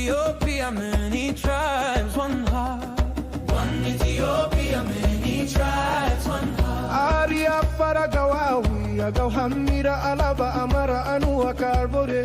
Ethiopia, many tribes, one heart. One Ethiopia, many tribes, one heart. Aria Paragawawi, Agawhamira Alaba Amara Anua Carbore.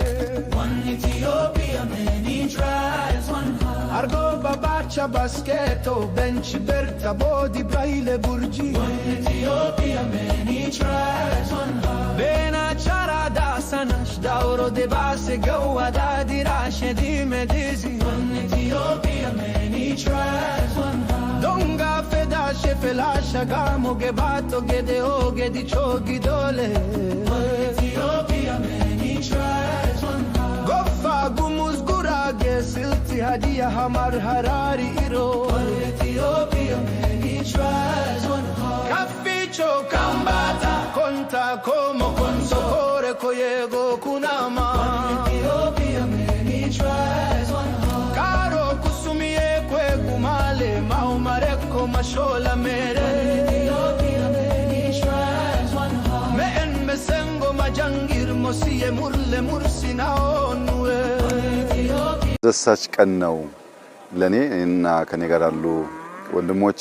One Ethiopia, many tribes, one heart. Argo Babacha Basketo, Bench Berta Bodi Braile Burji. One Ethiopia, many tribes, one heart. Bena Charada Sanash Dauro de Base Gawada Dirashe di Medizi. One Ethiopia, many tribes, one heart. Donga Fedashe Felasha Gamo Gebato Gedeo Gedichogi Dole. One Ethiopia, many tribes, one heart. Gofa Gumuz Gurage Silti Hadia Hamar Harari Iro. One Ethiopia, many tribes, one heart. Caficho Kambata Konta Como Consokore Koyego Kunama. Ethiopia, many tribes, one heart. Caro Kusumie Kwe Kumale Maumareko Mashola Mere. Ethiopia, many tribes, one heart. Meen Mesengo Majangir Mosie Murle Mursina Onwe. Ethiopia. ደሳች ቀን ነው ለኔ እና ከኔ ጋር ያሉ ወንድሞቼ።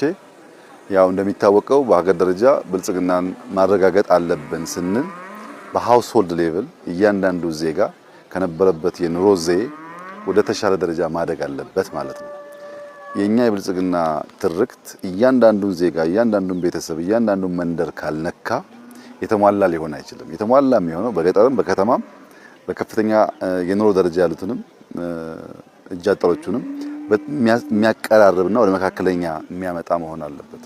ያው እንደሚታወቀው በሀገር ደረጃ ብልጽግናን ማረጋገጥ አለብን ስንል በሃውስሆልድ ሌቭል እያንዳንዱ ዜጋ ከነበረበት የኑሮ ዘዬ ወደ ተሻለ ደረጃ ማደግ አለበት ማለት ነው። የኛ የብልጽግና ትርክት እያንዳንዱን ዜጋ፣ እያንዳንዱን ቤተሰብ፣ እያንዳንዱን መንደር ካልነካ የተሟላ ሊሆን አይችልም። የተሟላ የሚሆነው በገጠርም በከተማም በከፍተኛ የኑሮ ደረጃ ያሉትንም እጃጠሮቹንም የሚያቀራርብና ወደ መካከለኛ የሚያመጣ መሆን አለበት።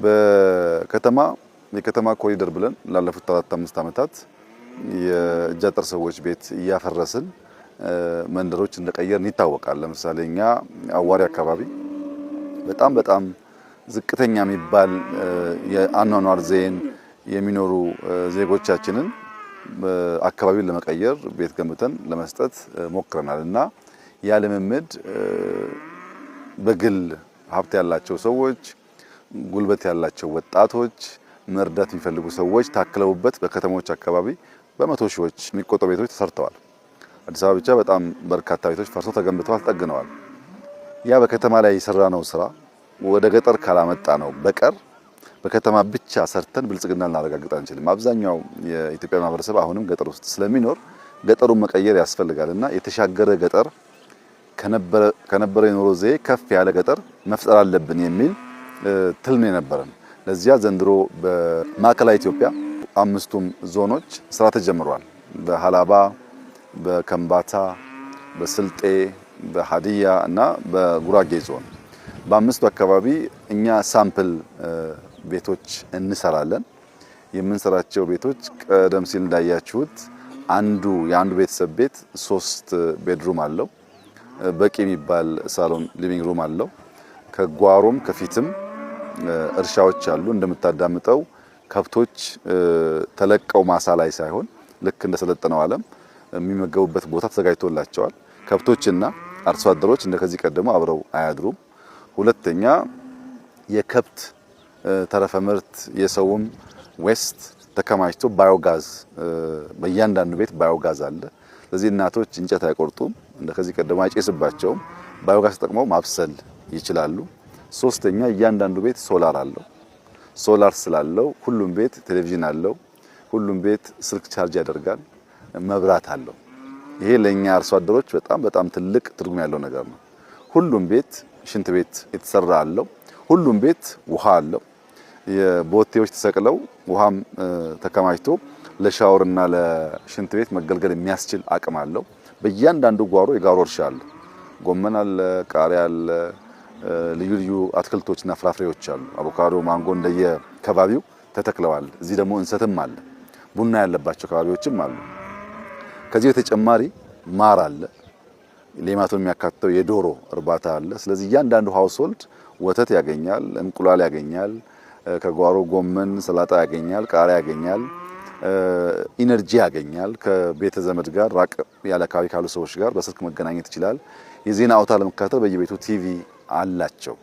በከተማ የከተማ ኮሪደር ብለን ላለፉት 4-5 ዓመታት የእጃጠር ሰዎች ቤት እያፈረስን መንደሮች እንደቀየርን ይታወቃል። ለምሳሌ እኛ አዋሪ አካባቢ በጣም ዝቅተኛ የሚባል የአኗኗር ዘይን የሚኖሩ ዜጎቻችንን አካባቢውን ለመቀየር ቤት ገንብተን ለመስጠት ሞክረናልና ያ ልምምድ በግል ሀብት ያላቸው ሰዎች፣ ጉልበት ያላቸው ወጣቶች፣ መርዳት የሚፈልጉ ሰዎች ታክለውበት በከተሞች አካባቢ በመቶ ሺዎች የሚቆጠሩ ቤቶች ተሰርተዋል። አዲስ አበባ ብቻ በጣም በርካታ ቤቶች ፈርሰው ተገንብተዋል፣ ተጠግነዋል። ያ በከተማ ላይ የሰራነው ስራ ወደ ገጠር ካላመጣ ነው በቀር በከተማ ብቻ ሰርተን ብልጽግና ልናረጋግጥ አንችልም። አብዛኛው የኢትዮጵያ ማህበረሰብ አሁንም ገጠር ውስጥ ስለሚኖር ገጠሩን መቀየር ያስፈልጋልና የተሻገረ ገጠር ከነበረ የኑሮ ዘዬ ከፍ ያለ ገጠር መፍጠር አለብን የሚል ትልም የነበረን። ለዚያ ዘንድሮ በማዕከላዊ ኢትዮጵያ 5ቱም ዞኖች ስራ ተጀምሯል። በሃላባ፣ በከምባታ፣ በስልጤ፣ በሃዲያ እና በጉራጌ ዞን በ5ቱ አካባቢ እኛ ሳምፕል ቤቶች እንሰራለን። የምንሰራቸው ቤቶች ቀደም ሲል እንዳያችሁት የአንዱ ቤተሰብ ቤት 3 ቤድሩም አለው። በቂ የሚባል ሳሎን ሊቪንግ ሩም አለው። ከጓሮም ከፊትም እርሻዎች አሉ። እንደምታዳምጠው ከብቶች ተለቀው ማሳ ላይ ሳይሆን ልክ እንደሰለጠነው ዓለም የሚመገቡበት ቦታ ተዘጋጅቶላቸዋል። ከብቶችና አርሶ አደሮች እንደከዚህ ቀደሙ አብረው አያድሩም። ሁለተኛ የከብት ተረፈ ምርት የሰውም ዌስት ተከማችቶ ባዮጋዝ በእያንዳንዱ ቤት ባዮጋዝ አለ። ስለዚህ እናቶች እንጨት አይቆርጡም፣ እንደከዚህ ቀደም አይጨስባቸውም። ባዮጋዝ ተጠቅመው ማብሰል ይችላሉ። ሶስተኛ እያንዳንዱ ቤት ሶላር አለው። ሶላር ስላለው ሁሉም ቤት ቴሌቪዥን አለው፣ ሁሉም ቤት ስልክ ቻርጅ ያደርጋል፣ መብራት አለው። ይሄ ለኛ አርሶ አደሮች በጣም ትልቅ ትርጉም ያለው ነገር ነው። ሁሉም ቤት ሽንት ቤት የተሰራ አለው። ሁሉም ቤት ውሃ አለው። የቦቴዎች ተሰቅለው ውሃም ተከማችቶ ለሻወርና ለሽንት ቤት መገልገል የሚያስችል አቅም አለው። በእያንዳንዱ ጓሮ የጓሮ እርሻ አለ። ጎመን አለ፣ ቃሪያ አለ፣ ልዩ አትክልቶችና ፍራፍሬዎች አሉ። አቮካዶ፣ ማንጎ እንደየ ከባቢው ተተክለዋል። እዚህ ደግሞ እንሰትም አለ። ቡና ያለባቸው ከባቢዎችም አሉ። ከዚህ በተጨማሪ ማር አለ። ሌማቱን የሚያካትተው የዶሮ እርባታ አለ። ስለዚህ እያንዳንዱ ሃውስሆልድ ወተት ያገኛል፣ እንቁላል ያገኛል፣ ከጓሮ ጎመን፣ ሰላጣ ያገኛል፣ ቃሪያ ያገኛል፣ ኢነርጂ ያገኛል። ከቤተ ዘመድ ጋር ራቅ ያለ አካባቢ ካሉ ሰዎች ጋር በስልክ መገናኘት ይችላል። የዜና አውታር ለመከታተል በየቤቱ ቲቪ አላቸው።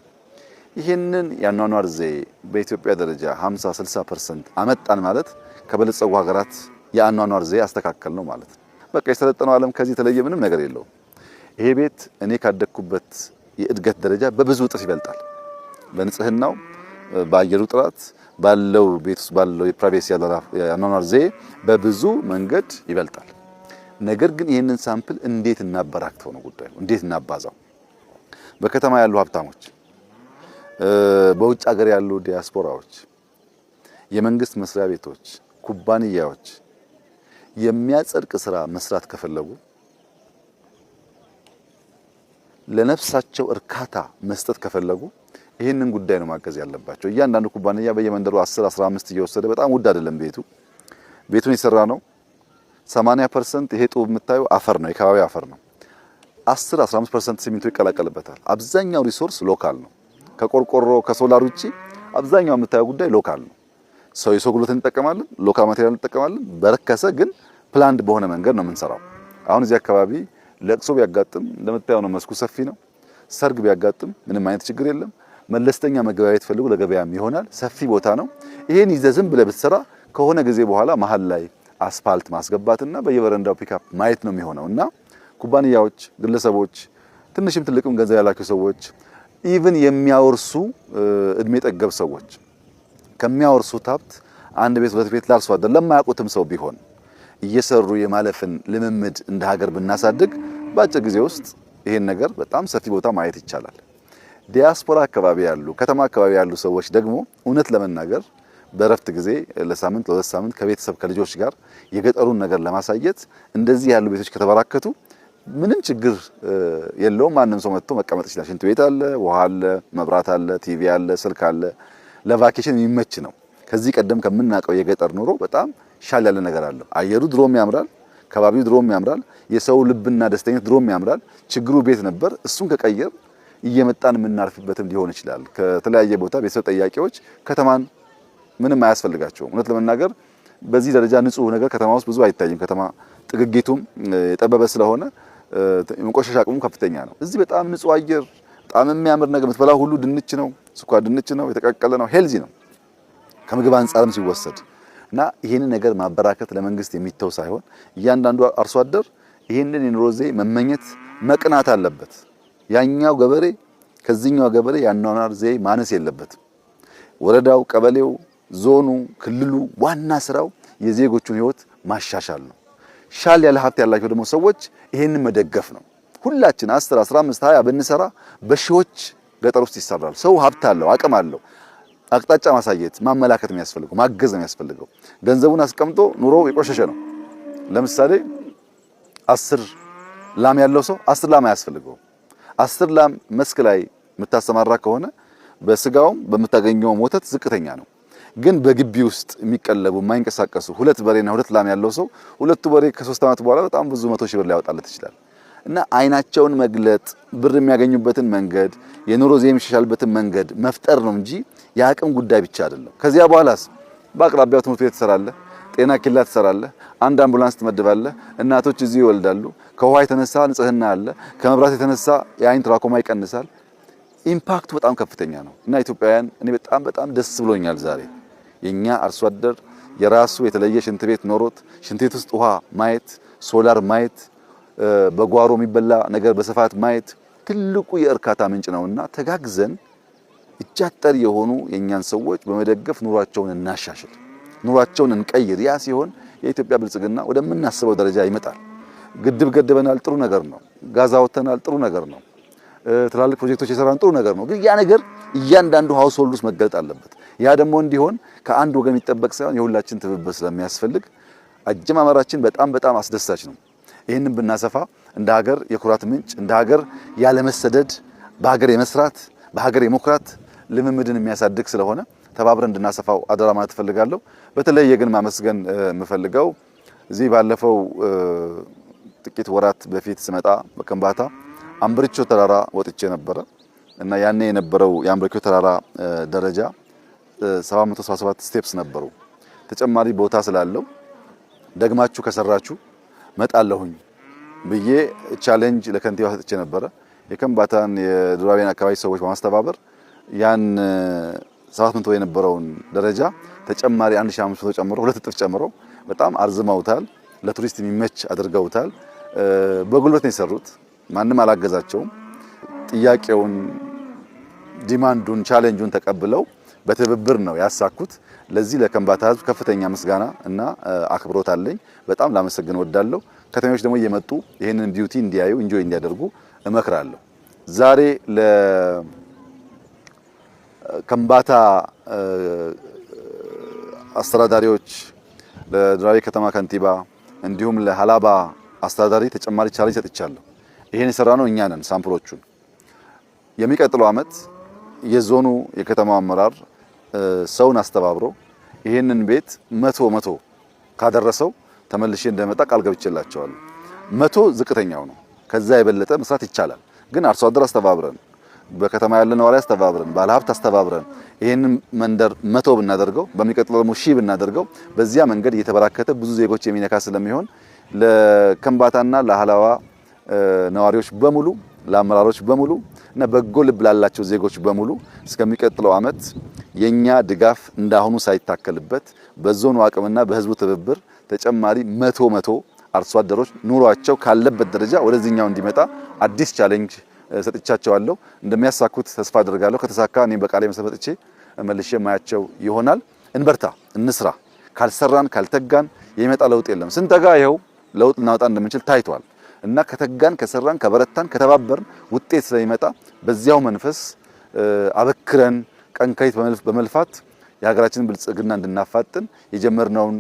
ይህንን ያኗኗር ዘዬ በኢትዮጵያ ደረጃ 50-60% አመጣን ማለት ከበለጸጉ ሀገራት የአኗኗር ዘዬ አስተካከል ነው ማለት ነው። በቃ የሰለጠነው ዓለም ከዚህ የተለየ ምንም ነገር የለውም። ይሄ ቤት እኔ ካደኩበት የእድገት ደረጃ በብዙ እጥፍ ይበልጣል። በንጽህናው፣ በአየሩ ጥራት ባለው ቤት ውስጥ ባለው የፕራይቬሲ ያኗኗር ዘዬ በብዙ መንገድ ይበልጣል። ነገር ግን ይህንን ሳምፕል እንዴት እናበራክተው ነው ጉዳዩ፣ እንዴት እናባዛው? በከተማ ያሉ ሀብታሞች፣ በውጭ ሀገር ያሉ ዲያስፖራዎች፣ የመንግስት መስሪያ ቤቶች፣ ኩባንያዎች የሚያጸድቅ ስራ መስራት ከፈለጉ ለነፍሳቸው እርካታ መስጠት ከፈለጉ ይህንን ጉዳይ ነው ማገዝ ያለባቸው። እያንዳንዱ ኩባንያ በየመንደሩ 10 15 እየወሰደ በጣም ውድ አይደለም ቤቱን የሰራ ነው 80% ይሄ ጡብ የምታየው አፈር ነው፣ የከባቢ አፈር ነው። 10-15% ሲሚንቶ ይቀላቀልበታል። አብዛኛው ሪሶርስ ሎካል ነው። ከቆርቆሮ ከሶላር ውጪ አብዛኛው የምታየው ጉዳይ ሎካል ነው። የሰው ጉልበትን እንጠቀማለን፣ ሎካል ማቴሪያል እንጠቀማለን። በረከሰ ግን ፕላንድ በሆነ መንገድ ነው የምንሰራው። አሁን እዚህ አካባቢ ለቅሶ ቢያጋጥም እንደምታየው ነው፣ መስኩ ሰፊ ነው። ሰርግ ቢያጋጥም ምንም አይነት ችግር የለም። መለስተኛ መገበያየት ፈልጉ ለገበያም ይሆናል። ሰፊ ቦታ ነው። ይሄን ይዘህ ዝም ብለህ ብትሰራ ከሆነ ጊዜ በኋላ መሀል ላይ አስፋልት ማስገባትና በየበረንዳው ፒካፕ ማየት ነው የሚሆነው። እና ኩባንያዎች፣ ግለሰቦች፣ ትንሽም ትልቅም ገንዘብ ያላቸው ሰዎች ኢቭን የሚያወርሱ እድሜ ጠገብ ሰዎች ከሚያወርሱት ሀብት አንድ ቤት ሁለት ቤት ላርሶ አደር ለማያውቁትም ሰው ቢሆን እየሰሩ የማለፍን ልምምድ እንደ ሀገር ብናሳድግ በአጭር ጊዜ ውስጥ ይሄን ነገር በጣም ሰፊ ቦታ ማየት ይቻላል። ዲያስፖራ አካባቢ ያሉ ከተማ አካባቢ ያሉ ሰዎች ደግሞ እውነት ለመናገር በረፍት ጊዜ ለሳምንት ለሁለት ሳምንት ከቤተሰብ ከልጆች ጋር የገጠሩን ነገር ለማሳየት እንደዚህ ያሉ ቤቶች ከተበራከቱ ምንም ችግር የለውም። ማንም ሰው መጥቶ መቀመጥ ይችላል። ሽንት ቤት አለ፣ ውሃ አለ፣ መብራት አለ፣ ቲቪ አለ፣ ስልክ አለ። ለቫኬሽን የሚመች ነው። ከዚህ ቀደም ከምናውቀው የገጠር ኑሮ በጣም ሻል ያለ ነገር አለ። አየሩ ድሮም ያምራል፣ ከባቢው ድሮም ያምራል፣ የሰው ልብና ደስተኝነት ድሮም ያምራል። ችግሩ ቤት ነበር። እሱን ከቀየር እየመጣን የምናርፍበትም ሊሆን ይችላል። ከተለያየ ቦታ ቤተሰብ ጠያቂዎች ከተማን ምንም አያስፈልጋቸውም። እውነት ለመናገር በዚህ ደረጃ ንጹህ ነገር ከተማ ውስጥ ብዙ አይታይም። ከተማ ጥግጊቱም የጠበበ ስለሆነ የመቆሸሽ አቅሙ ከፍተኛ ነው። እዚህ በጣም ንጹህ አየር፣ በጣም የሚያምር ነገር የምትበላው ሁሉ ድንች ነው፣ ስኳር ድንች ነው፣ የተቀቀለ ነው፣ ሄልዚ ነው ከምግብ አንጻርም ሲወሰድ እና ይሄንን ነገር ማበራከት ለመንግስት የሚተው ሳይሆን እያንዳንዱ አርሶ አደር ይሄንን የኑሮ ዘዬ መመኘት መቅናት አለበት። ያኛው ገበሬ ከዚህኛው ገበሬ ያኗኗር ዘዬ ማነስ የለበትም። ወረዳው፣ ቀበሌው፣ ዞኑ፣ ክልሉ ዋና ስራው የዜጎቹን ህይወት ማሻሻል ነው። ሻል ያለ ሀብት ያላቸው ደግሞ ሰዎች ይሄንን መደገፍ ነው። ሁላችን 10 15 20 ብንሰራ በሺዎች ገጠር ውስጥ ይሰራል። ሰው ሀብት አለው፣ አቅም አለው። አቅጣጫ ማሳየት ማመላከት የሚያስፈልገው ማገዝ የሚያስፈልገው ገንዘቡን አስቀምጦ ኑሮ የቆሸሸ ነው። ለምሳሌ 10 ላም ያለው ሰው 10 ላም አያስፈልገው። 10 ላም መስክ ላይ የምታሰማራ ከሆነ በስጋውም በምታገኘው ወተት ዝቅተኛ ነው። ግን በግቢ ውስጥ የሚቀለቡ የማይንቀሳቀሱ 2 በሬና 2 ላም ያለው ሰው ሁለቱ በሬ ከ3 ዓመት በኋላ በጣም ብዙ 100 ሺህ ብር ሊያወጣለት ይችላል። እና አይናቸውን መግለጥ ብር የሚያገኙበትን መንገድ የኑሮ ዘዬ የሚሻሻልበትን መንገድ መፍጠር ነው እንጂ የአቅም ጉዳይ ብቻ አይደለም። ከዚያ በኋላስ በአቅራቢያው ትምህርት ቤት ትሰራለህ፣ ጤና ኬላ ትሰራለህ፣ አንድ አምቡላንስ ትመድባለህ፣ እናቶች እዚህ ይወልዳሉ። ከውሃ የተነሳ ንጽህና አለ፣ ከመብራት የተነሳ የአይን ትራኮማ ይቀንሳል። ኢምፓክቱ በጣም ከፍተኛ ነው። እና ኢትዮጵያውያን እኔ በጣም ደስ ብሎኛል ዛሬ የኛ አርሶ አደር የራሱ የተለየ ሽንት ቤት ኖሮት ሽንት ቤት ውስጥ ውሃ ማየት፣ ሶላር ማየት፣ በጓሮ የሚበላ ነገር በስፋት ማየት ትልቁ የእርካታ ምንጭ ነውና ተጋግዘን እጃጠር የሆኑ የኛን ሰዎች በመደገፍ ኑሯቸውን እናሻሽል፣ ኑሯቸውን እንቀይር። ያ ሲሆን የኢትዮጵያ ብልጽግና ወደምናስበው ደረጃ ይመጣል። ግድብ ገድበናል፣ ጥሩ ነገር ነው። ጋዛ ወተናል፣ ጥሩ ነገር ነው። ትላልቅ ፕሮጀክቶች የሰራን ጥሩ ነገር ነው። ግን ያ ነገር እያንዳንዱ ሃውስሆልድ ውስጥ መገልጥ አለበት። ያ ደግሞ እንዲሆን ከአንድ ወገን የሚጠበቅ ሳይሆን የሁላችን ትብብር ስለሚያስፈልግ አጀማመራችን በጣም አስደሳች ነው። ይህንን ብናሰፋ እንደ ሀገር የኩራት ምንጭ፣ እንደ ሀገር ያለመሰደድ፣ በሀገር የመስራት በሀገር የመኩራት ልምምድን የሚያሳድግ ስለሆነ ተባብረን እንድናሰፋው አደራ ማለት እፈልጋለሁ። በተለይ ግን ማመስገን የምፈልገው እዚህ ባለፈው ጥቂት ወራት በፊት ስመጣ በከምባታ አምብርቾ ተራራ ወጥቼ ነበረ እና ያኔ የነበረው የአምብርቾ ተራራ ደረጃ 777 ስቴፕስ ነበሩ። ተጨማሪ ቦታ ስላለው ደግማችሁ ከሰራችሁ መጣለሁኝ ብዬ ቻሌንጅ ለከንቲባ ሰጥቼ ነበረ። የከምባታን የዱራቤን አካባቢ ሰዎች በማስተባበር ያን 700 የነበረውን ደረጃ ተጨማሪ 1500 ጨምሮ 2 እጥፍ ጨምሮ በጣም አርዝመውታል። ለቱሪስት የሚመች አድርገውታል። በጉልበት ነው የሰሩት። ማንም አላገዛቸውም። ጥያቄውን፣ ዲማንዱን፣ ቻሌንጁን ተቀብለው በትብብር ነው ያሳኩት። ለዚህ ለከምባታ ህዝብ ከፍተኛ ምስጋና እና አክብሮት አለኝ። በጣም ላመሰግን ወዳለሁ። ከተሞች ደግሞ እየመጡ ይሄንን ቢዩቲ እንዲያዩ ኢንጆይ እንዲያደርጉ እመክራለሁ። ዛሬ ለከምባታ አስተዳዳሪዎች፣ ለድራዊ ከተማ ከንቲባ እንዲሁም ለሃላባ አስተዳዳሪ ተጨማሪ ቻሌንጅ ሰጥቻለሁ። ይሄን የሰራነው እኛ ነን። ሳምፕሎቹን የሚቀጥለው ዓመት የዞኑ የከተማው አመራር ሰውን አስተባብሮ ይሄንን ቤት 100 ካደረሰው ተመልሼ እንደመጣ ቃል ገብቼላቸዋለሁ። 100 ዝቅተኛው ነው። ከዛ የበለጠ መስራት ይቻላል። ግን አርሶ አደር አስተባብረን፣ በከተማ ያለ ነዋሪ አስተባብረን፣ ባለሀብት አስተባብረን ይሄንን መንደር 100 ብናደርገው በሚቀጥለው ደግሞ 1000 ብናደርገው በዚያ መንገድ እየተበራከተ ብዙ ዜጎች የሚነካ ስለሚሆን ለከምባታና ለሃላባ ነዋሪዎች በሙሉ ለአመራሮች በሙሉ እና በጎ ልብ ላላቸው ዜጎች በሙሉ እስከሚቀጥለው ዓመት የኛ ድጋፍ እንዳሁኑ ሳይታከልበት በዞኑ አቅምና በህዝቡ ትብብር ተጨማሪ 100 አርሶ አደሮች ኑሯቸው ካለበት ደረጃ ወደዚህኛው እንዲመጣ አዲስ ቻሌንጅ ሰጥቻቸዋለሁ። እንደሚያሳኩት ተስፋ አደርጋለሁ። ከተሳካ እኔም በቃሌ መሰረትቼ መልሼ ማያቸው ይሆናል። እንበርታ፣ እንስራ። ካልሰራን ካልተጋን የሚመጣ ለውጥ የለም። ስንተጋ ይኸው ለውጥ እናወጣ እንደምንችል ታይቷል። እና ከተጋን፣ ከሰራን፣ ከበረታን፣ ከተባበርን ውጤት ስለሚመጣ በዚያው መንፈስ አበክረን ቀንከይት በመልፋት የሀገራችንን ብልጽግና እንድናፋጥን የጀመርነውን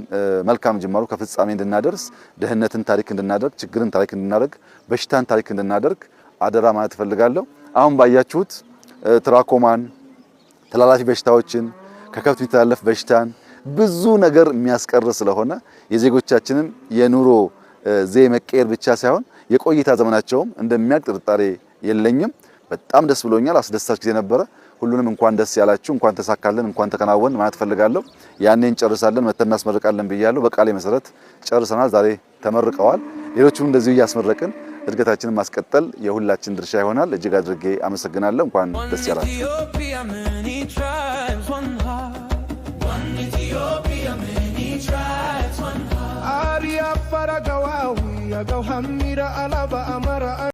መልካም ጅማሮ ከፍጻሜ እንድናደርስ ድህነትን ታሪክ እንድናደርግ፣ ችግርን ታሪክ እንድናደርግ፣ በሽታን ታሪክ እንድናደርግ አደራ ማለት እፈልጋለሁ። አሁን ባያችሁት ትራኮማን፣ ተላላፊ በሽታዎችን፣ ከከብት የሚተላለፍ በሽታን ብዙ ነገር የሚያስቀር ስለሆነ የዜጎቻችንን የኑሮ ዘዬ መቀየር ብቻ ሳይሆን የቆይታ ዘመናቸውም እንደሚያልቅ ጥርጣሬ የለኝም። በጣም ደስ ብሎኛል። አስደሳች ጊዜ ነበረ። ሁሉንም እንኳን ደስ ያላችሁ፣ እንኳን ተሳካለን፣ እንኳን ተከናወን ማለት ፈልጋለሁ። ያኔ እንጨርሳለን፣ መተን እናስመርቃለን ብያለሁ። በቃሌ መሰረት ጨርሰናል። ዛሬ ተመርቀዋል። ሌሎቹም እንደዚሁ እያስመረቅን እድገታችንን ማስቀጠል የሁላችን ድርሻ ይሆናል። እጅግ አድርጌ አመሰግናለሁ። እንኳን ደስ ያላችሁ።